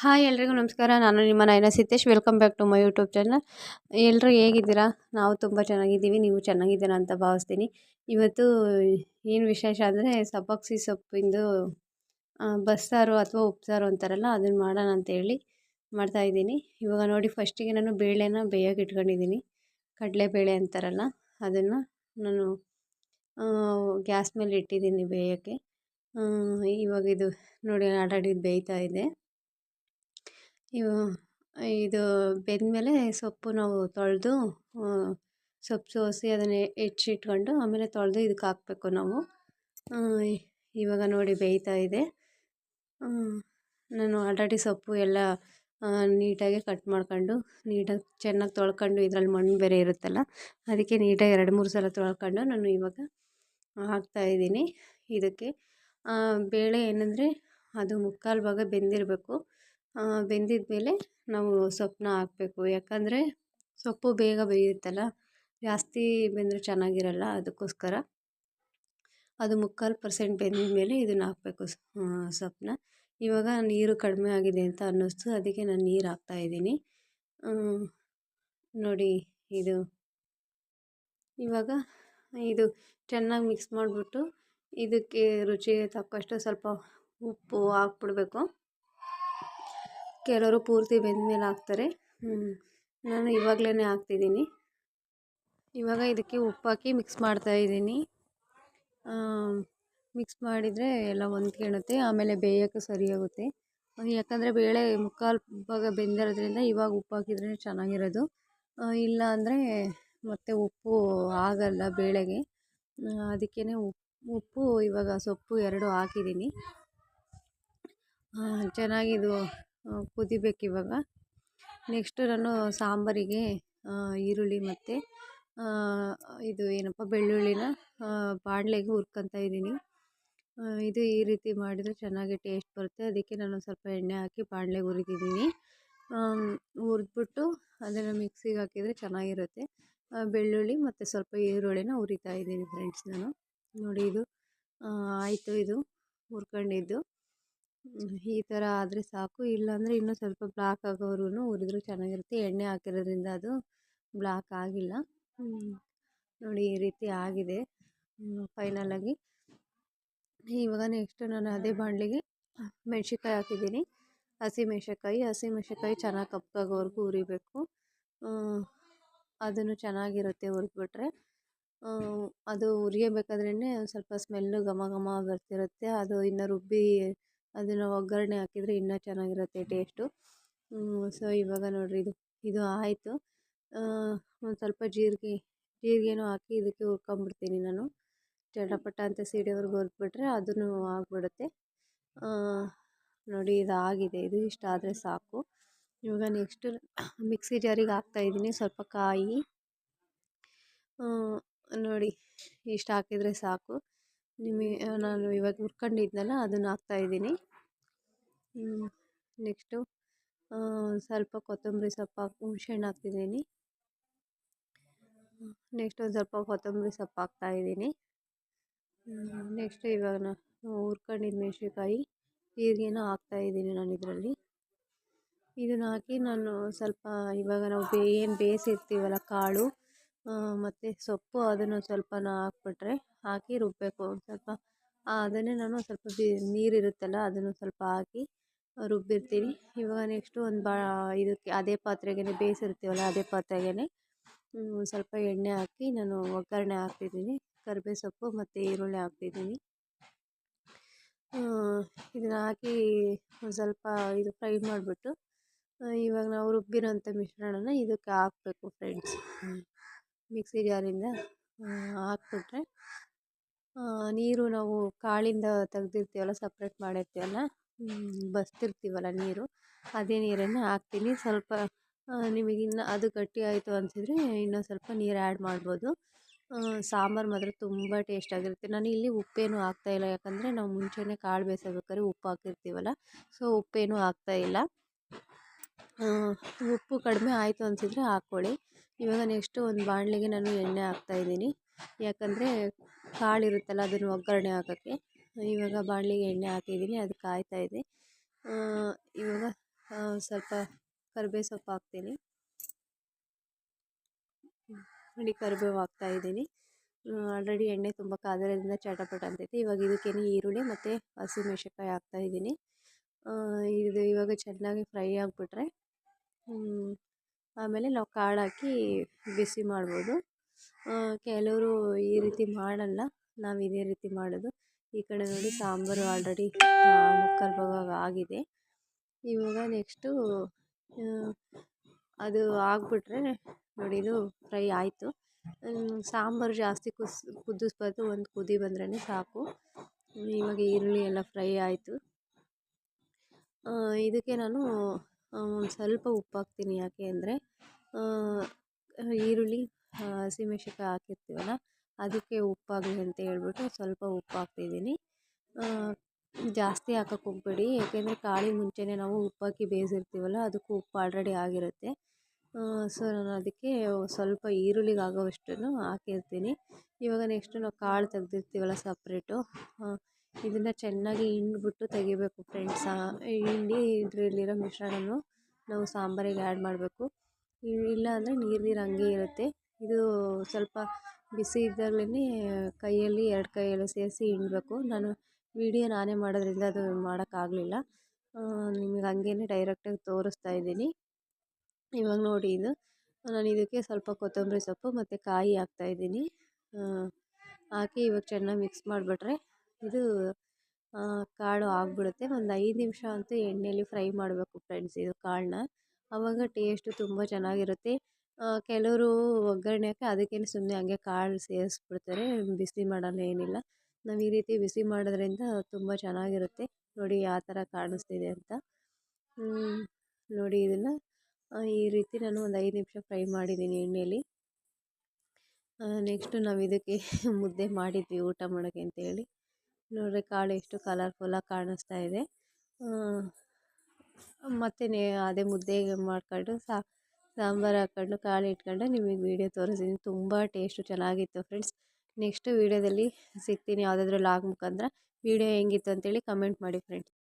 Hi ಎಲ್ರಿಗೂ ನಮಸ್ಕಾರ. ನಾನು ನಿಮ್ಮ Nayana Siddesh. Welcome back to my YouTube channel. ಎಲ್ಲರೂ ಹೇಗಿದ್ದೀರಾ? ನಾವು ತುಂಬ ಚೆನ್ನಾಗಿದ್ದೀವಿ. ನೀವು ಚೆನ್ನಾಗಿದ್ದೀರಾ ಅಂತ ಭಾವಿಸ್ತೀನಿ. ಇವತ್ತು ಏನು ವಿಶೇಷ ಅಂದರೆ ಸಬ್ಬಕ್ಸಿ ಸೊಪ್ಪಿಂದು ಬಸ್ಸಾರು ಅಥವಾ ಉಪ್ಸಾರು ಅಂತಾರಲ್ಲ, ಅದನ್ನು ಮಾಡೋಣ ಅಂತೇಳಿ ಮಾಡ್ತಾಯಿದ್ದೀನಿ. ಇವಾಗ ನೋಡಿ, ಫಸ್ಟಿಗೆ ನಾನು ಬೇಳೆನ ಬೇಯೋಕೆ ಇಟ್ಕೊಂಡಿದ್ದೀನಿ. ಕಡಲೆಬೇಳೆ ಅಂತಾರಲ್ಲ, ಅದನ್ನು ನಾನು ಗ್ಯಾಸ್ ಮೇಲೆ ಇಟ್ಟಿದ್ದೀನಿ ಬೇಯೋಕ್ಕೆ. ಇವಾಗ ಇದು ನೋಡಿ, ಆಲ್ರೆಡಿ ಬೇಯ್ತಾ ಇದೆ. ಇದು ಬೆಂದಮೇಲೆ ಸೊಪ್ಪು ನಾವು ತೊಳೆದು ಸೊಪ್ಪು ಸೋಸಿ ಅದನ್ನು ಹೆಚ್ಚಿಟ್ಕೊಂಡು ಆಮೇಲೆ ತೊಳೆದು ಇದಕ್ಕೆ ಹಾಕಬೇಕು ನಾವು. ಇವಾಗ ನೋಡಿ ಬೇಯ್ತಾ ಇದೆ. ನಾನು ಆಲ್ರೆಡಿ ಸೊಪ್ಪು ಎಲ್ಲ ನೀಟಾಗಿ ಕಟ್ ಮಾಡ್ಕೊಂಡು ನೀಟಾಗಿ ಚೆನ್ನಾಗಿ ತೊಳ್ಕೊಂಡು, ಇದರಲ್ಲಿ ಮಣ್ಣು ಬೇರೆ ಇರುತ್ತಲ್ಲ, ಅದಕ್ಕೆ ನೀಟಾಗಿ 2-3 ಸಲ ತೊಳ್ಕೊಂಡು ನಾನು ಇವಾಗ ಹಾಕ್ತಾಯಿದ್ದೀನಿ ಇದಕ್ಕೆ. ಬೇಳೆ ಏನಂದರೆ ಅದು ಮುಕ್ಕಾಲು ಭಾಗ ಬೆಂದಿರಬೇಕು. ಬೆಂದಿದ ಮೇಲೆ ನಾವು ಸೊಪ್ಪನ್ನ ಹಾಕಬೇಕು. ಯಾಕಂದರೆ ಸೊಪ್ಪು ಬೇಗ ಬೇಯುತ್ತಲ್ಲ, ಜಾಸ್ತಿ ಬೆಂದರೆ ಚೆನ್ನಾಗಿರಲ್ಲ. ಅದಕ್ಕೋಸ್ಕರ ಅದು 3/4% ಬೆಂದ ಮೇಲೆ ಇದನ್ನು ಹಾಕಬೇಕು ಸೊಪ್ಪನ್ನ. ಇವಾಗ ನೀರು ಕಡಿಮೆ ಆಗಿದೆ ಅಂತ ಅನ್ನಿಸ್ತು, ಅದಕ್ಕೆ ನಾನು ನೀರು ಹಾಕ್ತಾಯಿದ್ದೀನಿ. ನೋಡಿ, ಇದು ಇವಾಗ ಇದು ಚೆನ್ನಾಗಿ ಮಿಕ್ಸ್ ಮಾಡಿಬಿಟ್ಟು ಇದಕ್ಕೆ ರುಚಿಗೆ ತಕ್ಕಷ್ಟು ಸ್ವಲ್ಪ ಉಪ್ಪು ಹಾಕ್ಬಿಡ್ಬೇಕು. ಕೆಲವರು ಪೂರ್ತಿ ಬೆಂದಮೇಲೆ ಹಾಕ್ತಾರೆ. ನಾನು ಇವಾಗಲೇ ಹಾಕ್ತಿದ್ದೀನಿ. ಇವಾಗ ಇದಕ್ಕೆ ಉಪ್ಪು ಹಾಕಿ ಮಿಕ್ಸ್ ಮಾಡ್ತಾಯಿದ್ದೀನಿ. ಮಿಕ್ಸ್ ಮಾಡಿದರೆ ಎಲ್ಲ ಹೊಂದ್ಕೊಳ್ಳುತ್ತೆ, ಆಮೇಲೆ ಬೇಯೋಕ್ಕೆ ಸರಿಯಾಗುತ್ತೆ. ಯಾಕಂದರೆ ಬೇಳೆ ಮುಕ್ಕಾಲು ಭಾಗ ಬೆಂದಿರೋದ್ರಿಂದ ಇವಾಗ ಉಪ್ಪು ಹಾಕಿದ್ರೆ ಚೆನ್ನಾಗಿರೋದು. ಇಲ್ಲ ಅಂದರೆ ಮತ್ತೆ ಉಪ್ಪು ಆಗಲ್ಲ ಬೇಳೆಗೆ. ಅದಕ್ಕೇ ಉಪ್ಪು ಇವಾಗ ಸೊಪ್ಪು 2 ಹಾಕಿದ್ದೀನಿ. ಚೆನ್ನಾಗಿದು ಕುದಿಬೇಕು ಇವಾಗ. ನೆಕ್ಸ್ಟು ನಾನು ಸಾಂಬಾರಿಗೆ ಈರುಳ್ಳಿ ಮತ್ತು ಇದು ಏನಪ್ಪ ಬೆಳ್ಳುಳ್ಳಿನ ಬಾಣಲೆಗೆ ಹುರ್ಕೊತಾ ಇದ್ದೀನಿ. ಇದು ಈ ರೀತಿ ಮಾಡಿದರೆ ಚೆನ್ನಾಗಿ ಟೇಸ್ಟ್ ಬರುತ್ತೆ. ಅದಕ್ಕೆ ನಾನು ಸ್ವಲ್ಪ ಎಣ್ಣೆ ಹಾಕಿ ಬಾಣಲೆಗೆ ಹುರಿದಿದ್ದೀನಿ. ಹುರಿದ್ಬಿಟ್ಟು ಅದನ್ನು ಮಿಕ್ಸಿಗೆ ಹಾಕಿದರೆ ಚೆನ್ನಾಗಿರುತ್ತೆ. ಬೆಳ್ಳುಳ್ಳಿ ಮತ್ತು ಸ್ವಲ್ಪ ಈರುಳ್ಳಿನ ಹುರಿತಾ ಇದ್ದೀನಿ ಫ್ರೆಂಡ್ಸ್ ನಾನು. ನೋಡಿ, ಇದು ಆಯಿತು. ಇದು ಹುರ್ಕೊಂಡಿದ್ದು ಈ ಥರ ಆದರೆ ಸಾಕು. ಇಲ್ಲಾಂದರೆ ಇನ್ನೂ ಸ್ವಲ್ಪ ಬ್ಲ್ಯಾಕ್ ಆಗೋವರೆಗೂ ಹುರಿದ್ರೂ ಚೆನ್ನಾಗಿರುತ್ತೆ. ಎಣ್ಣೆ ಹಾಕಿರೋದ್ರಿಂದ ಅದು ಬ್ಲ್ಯಾಕ್ ಆಗಿಲ್ಲ. ನೋಡಿ, ಈ ರೀತಿ ಆಗಿದೆ ಫೈನಲಾಗಿ. ಇವಾಗ ನೆಕ್ಸ್ಟು ನಾನು ಅದೇ ಬಾಣಲೆಗೆ ಮೆಣ್ಸಿನ್ಕಾಯಿ ಹಾಕಿದ್ದೀನಿ. ಹಸಿಮೆಣ್ಸಿನ್ಕಾಯಿ ಚೆನ್ನಾಗಿ ಕಪ್ಪಾಗೋವರೆಗೂ ಹುರಿಬೇಕು. ಅದನ್ನು ಚೆನ್ನಾಗಿರುತ್ತೆ ಹುರಿದ್ಬಿಟ್ರೆ. ಅದು ಹುರಿಯಬೇಕಾದ್ರೇ ಸ್ವಲ್ಪ ಸ್ಮೆಲ್ಲು ಘಮ ಘಮ ಬರ್ತಿರುತ್ತೆ. ಅದು ಇನ್ನು ರುಬ್ಬಿ ಅದನ್ನು ಒಗ್ಗರಣೆ ಹಾಕಿದರೆ ಇನ್ನೂ ಚೆನ್ನಾಗಿರುತ್ತೆ ಟೇಸ್ಟು. ಸೊ ಇವಾಗ ನೋಡಿರಿ, ಇದು ಆಯಿತು. ಒಂದು ಸ್ವಲ್ಪ ಜೀರಿಗೆನೂ ಹಾಕಿ ಇದಕ್ಕೆ ಹುರ್ಕೊಂಬಿಡ್ತೀನಿ ನಾನು. ಚಟಪಟ ಅಂತ ಸಿಡಿಯೋವರೆಗೂ ಹುರಿದ್ಬಿಟ್ರೆ ಅದನ್ನು ಆಗಿಬಿಡುತ್ತೆ. ನೋಡಿ, ಇದು ಆಗಿದೆ. ಇದು ಇಷ್ಟ ಆದರೆ ಸಾಕು. ಇವಾಗ ನೆಕ್ಸ್ಟು ಮಿಕ್ಸಿ ಜಾರಿಗೆ ಹಾಕ್ತಾಯಿದ್ದೀನಿ ಸ್ವಲ್ಪ ಕಾಯಿ. ನೋಡಿ, ಇಷ್ಟು ಹಾಕಿದರೆ ಸಾಕು. ನಾನು ಇವಾಗ ಹುರ್ಕೊಂಡಿದ್ನಲ್ಲ ಅದನ್ನು ಹಾಕ್ತಾಯಿದ್ದೀನಿ. ನೆಕ್ಸ್ಟು ಸ್ವಲ್ಪ ಕೊತ್ತಂಬರಿ ಸೊಪ್ಪು ಹುಣಸೆಹಣ್ಣು ಹಾಕ್ತಿದ್ದೀನಿ. ನೆಕ್ಸ್ಟ್ ಒಂದು ಸ್ವಲ್ಪ ಕೊತ್ತಂಬರಿ ಸೊಪ್ಪು ಹಾಕ್ತಾಯಿದ್ದೀನಿ. ನೆಕ್ಸ್ಟ್ ಇವಾಗ ನಾನು ಹುರ್ಕೊಂಡಿದ್ದ ಮೆಣಸಿನ್ಕಾಯಿ ಜೀರಿಗೆನ ಹಾಕ್ತಾಯಿದ್ದೀನಿ ನಾನು ಇದರಲ್ಲಿ. ಇದನ್ನು ಹಾಕಿ ನಾನು ಸ್ವಲ್ಪ ಇವಾಗ ನಾವು ಏನು ಬೇಯಿಸಿರ್ತೀವಲ್ಲ ಕಾಳು ಮತ್ತು ಸೊಪ್ಪು, ಅದನ್ನು ಸ್ವಲ್ಪ ಹಾಕ್ಬಿಟ್ರೆ ಹಾಕಿ ರುಬ್ಬಬೇಕು. ಸ್ವಲ್ಪ ಅದನ್ನೇ ನಾನು ಸ್ವಲ್ಪ ನೀರಿರುತ್ತಲ್ಲ ಅದನ್ನು ಸ್ವಲ್ಪ ಹಾಕಿ ರುಬ್ಬಿರ್ತೀನಿ. ಇವಾಗ ನೆಕ್ಸ್ಟು ಇದಕ್ಕೆ ಅದೇ ಪಾತ್ರೆಗೆ ಬೇಯಿಸಿರ್ತೀವಲ್ಲ ಅದೇ ಪಾತ್ರೆಗೆ ಸ್ವಲ್ಪ ಎಣ್ಣೆ ಹಾಕಿ ನಾನು ಒಗ್ಗರಣೆ ಹಾಕ್ತಿದ್ದೀನಿ. ಕರಿಬೇವು ಸೊಪ್ಪು ಮತ್ತು ಈರುಳ್ಳಿ ಹಾಕ್ತಿದ್ದೀನಿ. ಇದನ್ನು ಹಾಕಿ ಒಂದು ಸ್ವಲ್ಪ ಇದು ಫ್ರೈ ಮಾಡಿಬಿಟ್ಟು ಇವಾಗ ನಾವು ರುಬ್ಬಿರೋಂಥ ಮಿಶ್ರಣನ ಇದಕ್ಕೆ ಹಾಕಬೇಕು ಫ್ರೆಂಡ್ಸ್. ಮಿಕ್ಸಿ ಜಾರಿಂದ ಹಾಕ್ಬಿಟ್ರೆ ನೀರು ನಾವು ಕಾಳಿಂದ ತೆಗ್ದಿರ್ತೀವಲ್ಲ, ಸಪ್ರೇಟ್ ಮಾಡಿರ್ತೀವಲ್ಲ, ಬಸ್ತಿರ್ತೀವಲ್ಲ ನೀರು, ಅದೇ ನೀರನ್ನು ಹಾಕ್ತೀನಿ. ಸ್ವಲ್ಪ ನಿಮಗಿನ್ನು ಅದು ಗಟ್ಟಿ ಆಯಿತು ಅನಿಸಿದರೆ ಇನ್ನೂ ಸ್ವಲ್ಪ ನೀರು ಆ್ಯಡ್ ಮಾಡ್ಬೋದು. ಸಾಂಬಾರು ಮಾತ್ರ ತುಂಬ ಟೇಸ್ಟಾಗಿರುತ್ತೆ. ನಾನು ಇಲ್ಲಿ ಉಪ್ಪೇನು ಹಾಕ್ತಾಯಿಲ್ಲ, ಯಾಕಂದರೆ ನಾವು ಮುಂಚೆನೇ ಕಾಳು ಬೇಯಿಸಬೇಕಾದ್ರೆ ಉಪ್ಪು ಹಾಕಿರ್ತೀವಲ್ಲ, ಸೊ ಉಪ್ಪೇನು ಹಾಕ್ತಾಯಿಲ್ಲ. ಉಪ್ಪು ಕಡಿಮೆ ಆಯಿತು ಅನಿಸಿದರೆ ಹಾಕ್ಕೊಳ್ಳಿ. ಇವಾಗ ನೆಕ್ಸ್ಟು ಒಂದು ಬಾಣಲೆಗೆ ನಾನು ಎಣ್ಣೆ ಹಾಕ್ತಾಯಿದ್ದೀನಿ. ಯಾಕಂದರೆ ಕಾಳಿರುತ್ತಲ್ಲ ಅದನ್ನು ಒಗ್ಗರಣೆ ಹಾಕೋಕ್ಕೆ. ಇವಾಗ ಬಾಣಲೆಗೆ ಎಣ್ಣೆ ಹಾಕಿದ್ದೀನಿ, ಅದು ಕಾಯ್ತಾಯಿದೆ. ಇವಾಗ ಸ್ವಲ್ಪ ಕರಿಬೇವು ಸೊಪ್ಪು ಹಾಕ್ತೀನಿ. ನೋಡಿ ಕರಿಬೇವು ಹಾಕ್ತಾಯಿದ್ದೀನಿ. ಆಲ್ರೆಡಿ ಎಣ್ಣೆ ತುಂಬ ಕಾದಿರೋದ್ರಿಂದ ಚಟಪಟ ಅಂತೈತೆ. ಇವಾಗ ಇದಕ್ಕೇನೆ ಈರುಳ್ಳಿ ಮತ್ತು ಹಸಿಮೆಣಸಿನ್ಕಾಯಿ ಹಾಕ್ತಾಯಿದ್ದೀನಿ. ಇದು ಇವಾಗ ಚೆನ್ನಾಗಿ ಫ್ರೈ ಆಗಿಬಿಟ್ರೆ ಆಮೇಲೆ ನಾವು ಕಾಳು ಹಾಕಿ ಬಿಸಿ ಮಾಡ್ಬೋದು. ಕೆಲವರು ಈ ರೀತಿ ಮಾಡಲ್ಲ, ನಾವು ಇದೇ ರೀತಿ ಮಾಡೋದು. ಈ ಕಡೆ ನೋಡಿ ಸಾಂಬಾರು ಆಲ್ರೆಡಿ ಮುಕ್ಕಾಲು ಭಾಗ ಆಗಿದೆ. ಇವಾಗ ನೆಕ್ಸ್ಟು ಅದು ಆಗಿಬಿಟ್ರೆ ನೋಡಿ ಇದು ಫ್ರೈ ಆಯಿತು. ಸಾಂಬಾರು ಜಾಸ್ತಿ ಕುದಿಸ್ಬಾರ್ದು, ಒಂದು ಕುದಿ ಬಂದ್ರೇ ಸಾಕು. ಇವಾಗ ಈರುಳ್ಳಿ ಎಲ್ಲ ಫ್ರೈ ಆಯಿತು. ಇದಕ್ಕೆ ನಾನು ಒಂದು ಸ್ವಲ್ಪ ಉಪ್ಪು ಹಾಕ್ತೀನಿ. ಯಾಕೆ ಅಂದರೆ ಈರುಳ್ಳಿ ಹಸಿಮೆಣಸಿನ್ಕಾಯಿ ಹಾಕಿರ್ತೀವಲ್ಲ, ಅದಕ್ಕೆ ಉಪ್ಪಾಗಲಿ ಅಂತ ಹೇಳ್ಬಿಟ್ಟು ಸ್ವಲ್ಪ ಉಪ್ಪು ಹಾಕ್ತಿದ್ದೀನಿ. ಜಾಸ್ತಿ ಹಾಕೋಕ್ಕೆ ಹೋಗಬೇಡಿ, ಯಾಕೆಂದರೆ ಕಾಳಿಗೆ ಮುಂಚೆನೇ ನಾವು ಉಪ್ಪಾಕಿ ಬೇಯಿಸಿರ್ತೀವಲ್ಲ, ಅದಕ್ಕೂ ಉಪ್ಪು ಆಲ್ರೆಡಿ ಆಗಿರುತ್ತೆ. ಸೊ ನಾನು ಅದಕ್ಕೆ ಸ್ವಲ್ಪ ಈರುಳ್ಳಿಗೆ ಆಗೋವಷ್ಟನ್ನು ಹಾಕಿರ್ತೀನಿ. ಇವಾಗ ನೆಕ್ಸ್ಟು ನಾವು ಕಾಳು ತೆಗ್ದಿರ್ತೀವಲ್ಲ ಸಪ್ರೇಟು, ಇದನ್ನು ಚೆನ್ನಾಗಿ ಹಿಂಡ್ಬಿಟ್ಟು ತೆಗಿಬೇಕು ಫ್ರೆಂಡ್ಸ್. ಹಿಂಡಿ ಇದರಲ್ಲಿರೋ ಮಿಶ್ರಣವನ್ನು ನಾವು ಸಾಂಬಾರಿಗೆ ಆ್ಯಡ್ ಮಾಡಬೇಕು. ಇಲ್ಲ ಅಂದರೆ ನೀರು ನೀರು ಹಂಗೆ ಇರುತ್ತೆ. ಇದು ಸ್ವಲ್ಪ ಬಿಸಿ ಇದ್ದಾಗಲೇ ಕೈಯಲ್ಲಿ 2 ಕೈಯಲ್ಲೂ ಸೇರಿಸಿ ಹಿಂಡಬೇಕು. ನಾನು ವಿಡಿಯೋ ನಾನೇ ಮಾಡೋದ್ರಿಂದ ಅದು ಮಾಡೋಕ್ಕಾಗಲಿಲ್ಲ, ನಿಮಗೆ ಹಂಗೇ ಡೈರೆಕ್ಟಾಗಿ ತೋರಿಸ್ತಾ ಇದ್ದೀನಿ. ಇವಾಗ ನೋಡಿ ಇದು ನಾನು ಇದಕ್ಕೆ ಸ್ವಲ್ಪ ಕೊತ್ತಂಬರಿ ಸೊಪ್ಪು ಮತ್ತು ಕಾಯಿ ಹಾಕ್ತಾಯಿದ್ದೀನಿ. ಹಾಕಿ ಇವಾಗ ಚೆನ್ನಾಗಿ ಮಿಕ್ಸ್ ಮಾಡಿಬಿಟ್ರೆ ಇದು ಕಾಳು ಆಗಿಬಿಡುತ್ತೆ. ಒಂದು 5 ನಿಮಿಷ ಅಂತೂ ಎಣ್ಣೆಯಲ್ಲಿ ಫ್ರೈ ಮಾಡಬೇಕು ಫ್ರೆಂಡ್ಸ್ ಇದು ಕಾಳನ್ನ, ಆವಾಗ ಟೇಸ್ಟು ತುಂಬ ಚೆನ್ನಾಗಿರುತ್ತೆ. ಕೆಲವರು ಒಗ್ಗರಣೆ ಹಾಕಿ ಅದಕ್ಕೇ ಸುಮ್ಮನೆ ಹಂಗೆ ಕಾಳು ಸೇರಿಸ್ಬಿಡ್ತಾರೆ, ಬಿಸಿ ಮಾಡಲ್ಲ, ಏನಿಲ್ಲ. ನಾವು ಈ ರೀತಿ ಬಿಸಿ ಮಾಡೋದ್ರಿಂದ ತುಂಬ ಚೆನ್ನಾಗಿರುತ್ತೆ. ನೋಡಿ ಯಾವ ಥರ ಕಾಣಿಸ್ತಿದೆ ಅಂತ. ನೋಡಿ ಇದನ್ನು ಈ ರೀತಿ ನಾನು ಒಂದು 5 ನಿಮಿಷ ಫ್ರೈ ಮಾಡಿದ್ದೀನಿ ಎಣ್ಣೆಯಲ್ಲಿ. ನೆಕ್ಸ್ಟು ನಾವು ಇದಕ್ಕೆ ಮುದ್ದೆ ಮಾಡಿದ್ವಿ ಊಟ ಮಾಡೋಕ್ಕೆ ಅಂತೇಳಿ. ನೋಡಿದ್ರೆ ಕಾಳು ಎಷ್ಟು ಕಲರ್ಫುಲ್ಲಾಗಿ ಕಾಣಿಸ್ತಾ ಇದೆ. ಮತ್ತು ಅದೇ ಮುದ್ದೆ ಮಾಡ್ಕೊಂಡು ಸಾಂಬಾರು ಹಾಕ್ಕೊಂಡು ಕಾಳು ಇಟ್ಕೊಂಡು ನಿಮಗೆ ವೀಡಿಯೋ ತೋರಿಸಿದ್ದೀನಿ. ತುಂಬ ಟೇಸ್ಟು ಚೆನ್ನಾಗಿತ್ತು ಫ್ರೆಂಡ್ಸ್. ನೆಕ್ಸ್ಟ್ ವೀಡಿಯೋದಲ್ಲಿ ಸಿಗ್ತೀನಿ ಯಾವುದಾದ್ರೂ ಲಾಗ್ ಮುಖಾಂತರ. ವೀಡಿಯೋ ಹೆಂಗಿತ್ತು ಅಂತೇಳಿ ಕಮೆಂಟ್ ಮಾಡಿ ಫ್ರೆಂಡ್ಸ್.